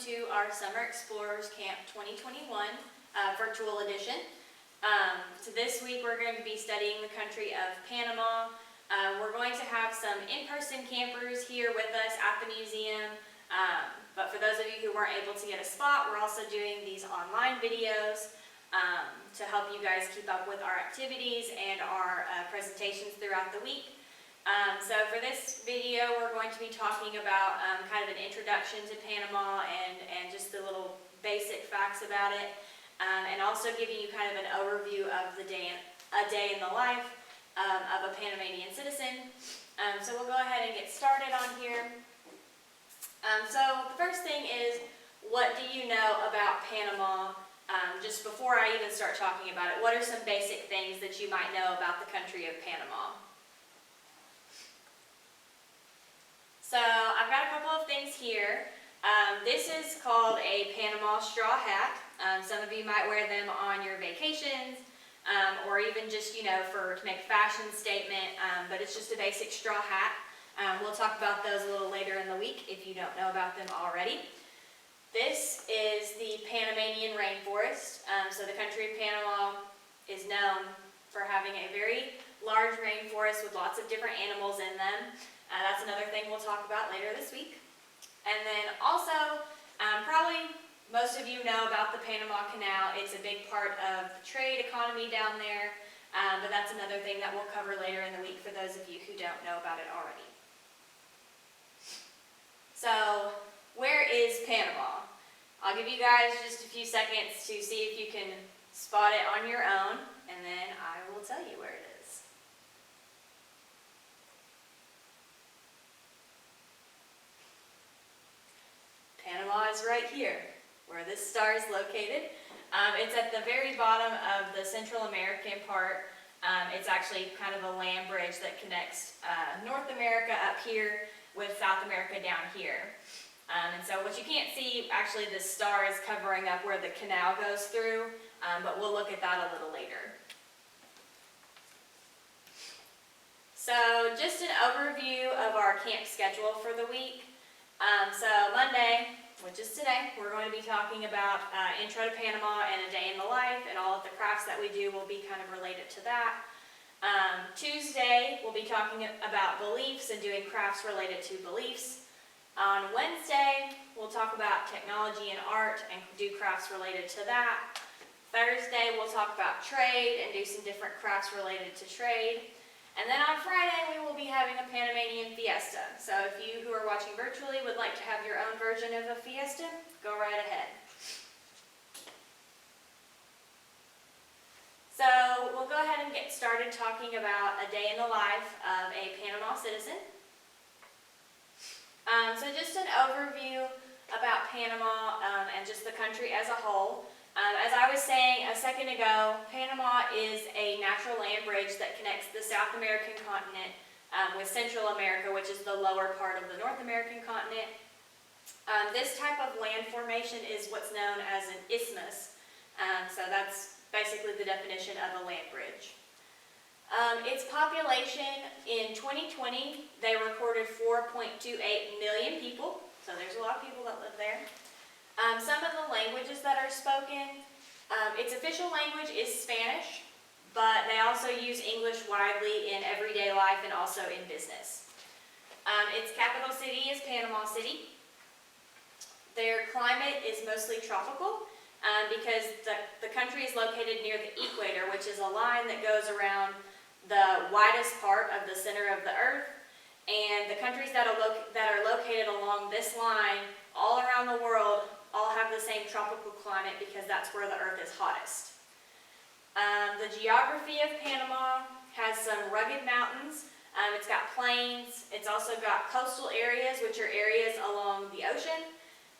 to our Summer Explorers Camp 2021 virtual edition. So this week we're going to be studying the country of Panama. We're going to have some in-person campers here with us at the museum, but for those of you who weren't able to get a spot, we're also doing these online videos to help you guys keep up with our activities and our presentations throughout the week. So for this video, we're going to be talking about kind of an introduction to Panama and just the little basic facts about it, and also giving you kind of an overview of a day in the life of a Panamanian citizen. So we'll go ahead and get started on here. So the first thing is, what do you know about Panama? Just before I even start talking about it, what are some basic things that you might know about the country of Panama? So I've got a couple of things here. This is called a Panama straw hat. Some of you might wear them on your vacations, or even just, to make a fashion statement, but it's just a basic straw hat. We'll talk about those a little later in the week if you don't know about them already. This is the Panamanian rainforest. So the country of Panama is known for having a very large rainforest with lots of different animals in them. That's another thing we'll talk about later this week. And then also, probably most of you know about the Panama Canal. It's a big part of the trade economy down there, but that's another thing that we'll cover later in the week for those of you who don't know about it already. So, where is Panama? I'll give you guys just a few seconds to see if you can spot it on your own, and then I will tell you where it is. Panama is right here, where this star is located. It's at the very bottom of the Central American part. It's actually kind of a land bridge that connects North America up here with South America down here. And so what you can't see, actually the star is covering up where the canal goes through, but we'll look at that a little later. So just an overview of our camp schedule for the week. So Monday, which is today, we're going to be talking about Intro to Panama and a day in the life, and all of the crafts that we do will be kind of related to that. Tuesday, we'll be talking about beliefs and doing crafts related to beliefs. On Wednesday, we'll talk about technology and art and do crafts related to that. Thursday, we'll talk about trade and do some different crafts related to trade. And then on Friday, we will be having a Panamanian fiesta. So if you who are watching virtually would like to have your own version of a fiesta, go right ahead. So we'll go ahead and get started talking about a day in the life of a Panama citizen. So just an overview about Panama and just the country as a whole. As I was saying a second ago, Panama is a natural land bridge that connects the South American continent with Central America, which is the lower part of the North American continent. This type of land formation is what's known as an isthmus. So that's basically the definition of a land bridge. Its population in 2020, they recorded 4.28 million people. So there's a lot of people that live there. Some of the languages that are spoken, its official language is Spanish, but they also use English widely in everyday life and also in business. Its capital city is Panama City. Their climate is mostly tropical because the country is located near the equator, which is a line that goes around the widest part of the center of the earth. And the countries that are located along this line all around the world all have the same tropical climate because that's where the earth is hottest. The geography of Panama has some rugged mountains. It's got plains. It's also got coastal areas, which are areas along the ocean.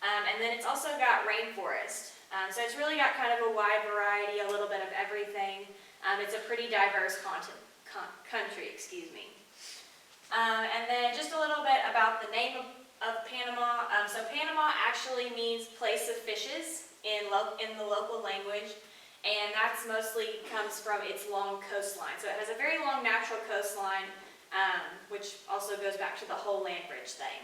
And then it's also got rainforest. So it's really got kind of a wide variety, a little bit of everything. It's a pretty diverse country. And then just a little bit about the name of Panama. So Panama actually means place of fishes in the local language, and that's mostly comes from its long coastline. So it has a very long natural coastline, which also goes back to the whole land bridge thing.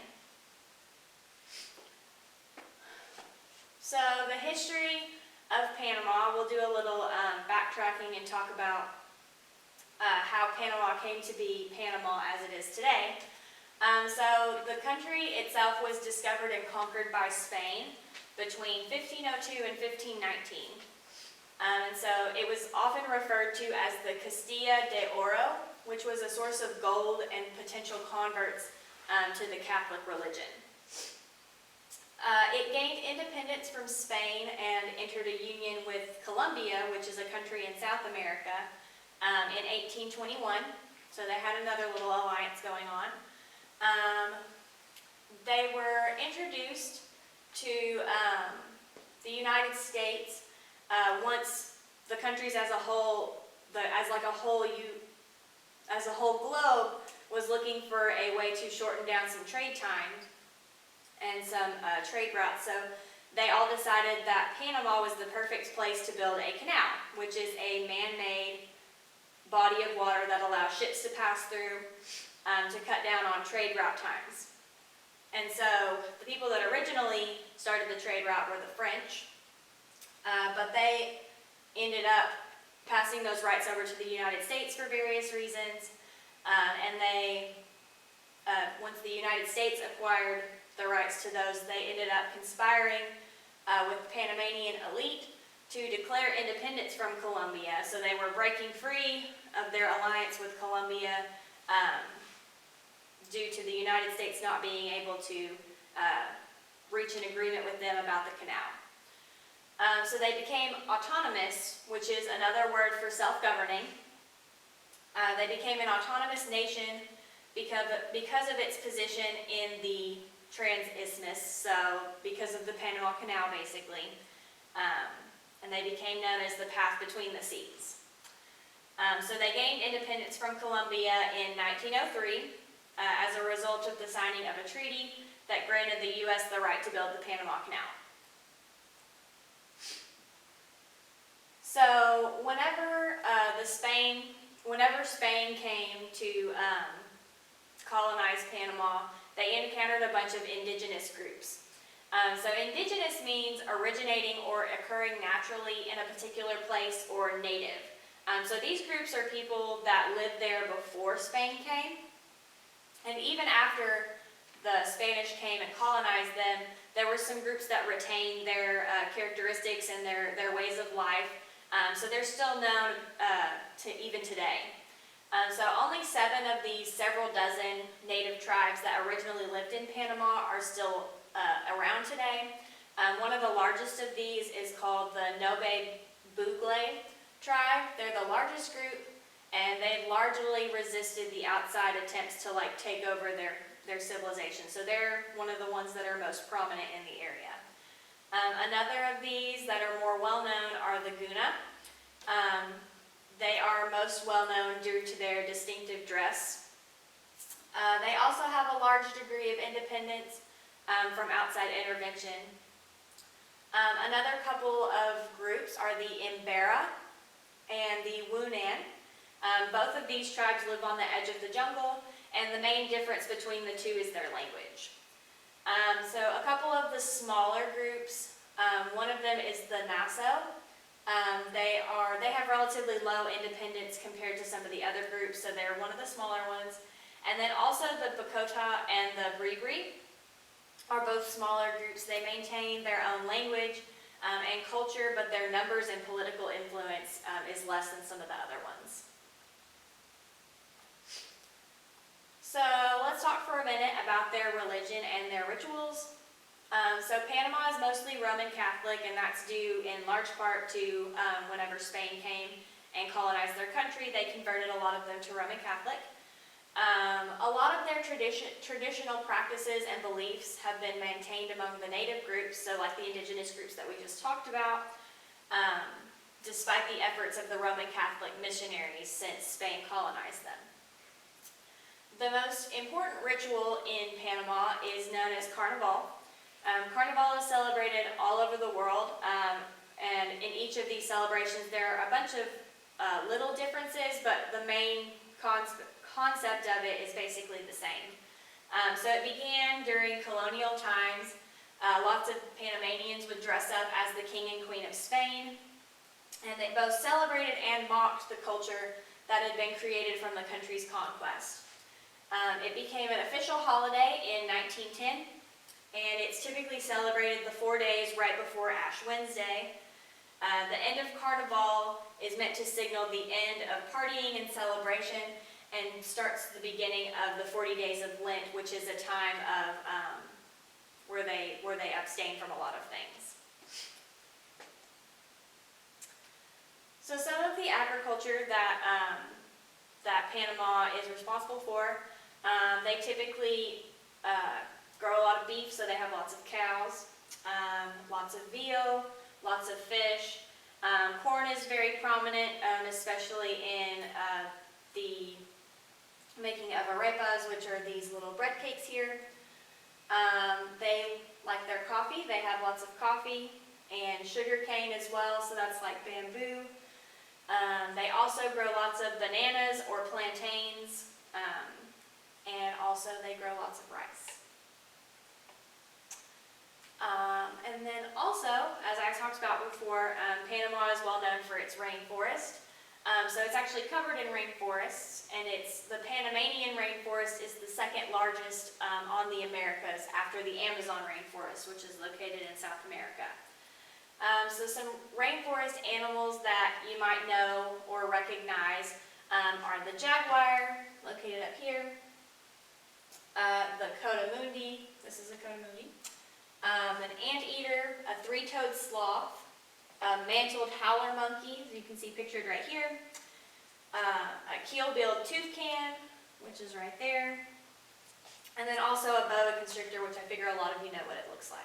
So the history of Panama, we'll do a little backtracking and talk about how Panama came to be Panama as it is today. So the country itself was discovered and conquered by Spain between 1502 and 1519. And so it was often referred to as the Castilla de Oro, which was a source of gold and potential converts to the Catholic religion. It gained independence from Spain and entered a union with Colombia, which is a country in South America, in 1821. So they had another little alliance going on. They were introduced to the United States once the countries as a whole, as a whole globe, was looking for a way to shorten down some trade times and some trade routes. So they all decided that Panama was the perfect place to build a canal, which is a man-made body of water that allows ships to pass through to cut down on trade route times. And so the people that originally started the trade route were the French, but they ended up passing those rights over to the United States for various reasons, and they, once the United States acquired the rights to those, they ended up conspiring with the Panamanian elite to declare independence from Colombia. So they were breaking free of their alliance with Colombia due to the United States not being able to reach an agreement with them about the canal. So they became autonomous, which is another word for self-governing. They became an autonomous nation because of its position in the Trans-Isthmus, so because of the Panama Canal, basically. And they became known as the path between the seas. So they gained independence from Colombia in 1903 as a result of the signing of a treaty that granted the U.S. the right to build the Panama Canal. So whenever Spain came to colonize Panama, they encountered a bunch of indigenous groups. So indigenous means originating or occurring naturally in a particular place, or native. So these groups are people that lived there before Spain came. And even after the Spanish came and colonized them, there were some groups that retained their characteristics and their ways of life. So they're still known to even today. So only 7 of these several dozen native tribes that originally lived in Panama are still around today. One of the largest of these is called the Nobe Bugle tribe. They're the largest group, and they've largely resisted the outside attempts to take over their civilization. So they're one of the ones that are most prominent in the area. Another of these that are more well-known are the Guna. They are most well-known due to their distinctive dress. They also have a large degree of independence from outside intervention. Another couple of groups are the Imbera and the Wunan. Both of these tribes live on the edge of the jungle, and the main difference between the two is their language. So a couple of the smaller groups, one of them is the Naso. They have relatively low independence compared to some of the other groups, so they're one of the smaller ones. And then also the Bakota and the Bribri are both smaller groups. They maintain their own language and culture, but their numbers and political influence is less than some of the other ones. So let's talk for a minute about their religion and their rituals. So Panama is mostly Roman Catholic, and that's due in large part to whenever Spain came and colonized their country, they converted a lot of them to Roman Catholic. A lot of their traditional practices and beliefs have been maintained among the native groups, so like the indigenous groups that we just talked about, despite the efforts of the Roman Catholic missionaries since Spain colonized them. The most important ritual in Panama is known as Carnival. Carnival is celebrated all over the world, and in each of these celebrations there are a bunch of little differences, but the main concept of it is basically the same. So it began during colonial times Lots of Panamanians would dress up as the King and Queen of Spain, and they both celebrated and mocked the culture that had been created from the country's conquest. It became an official holiday in 1910, and it's typically celebrated the 4 days right before Ash Wednesday. The end of Carnival is meant to signal the end of partying and celebration, and starts the beginning of the 40 days of Lent, which is a time of where they abstain from a lot of things. So some of the agriculture that Panama is responsible for, they typically grow a lot of beef, so they have lots of cows, lots of veal, lots of fish. Corn is very prominent, especially in the making of arepas, which are these little bread cakes here. They like their coffee. They have lots of coffee and sugar cane as well, so that's like bamboo. They also grow lots of bananas or plantains, and also they grow lots of rice. And then also, as I talked about before, Panama is well known for its rainforest. So it's actually covered in rainforests, and the Panamanian rainforest is the second largest on the Americas after the Amazon rainforest, which is located in South America. So some rainforest animals that you might know or recognize are the jaguar, located up here, the coatimundi, this is a coatimundi, an anteater, a three-toed sloth, a mantled howler monkey, as you can see pictured right here, a keel-billed toucan, which is right there, and then also a boa constrictor, which I figure a lot of you know what it looks like.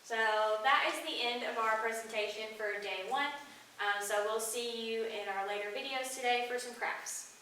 So that is the end of our presentation for day 1. So we'll see you in our later videos today for some crafts.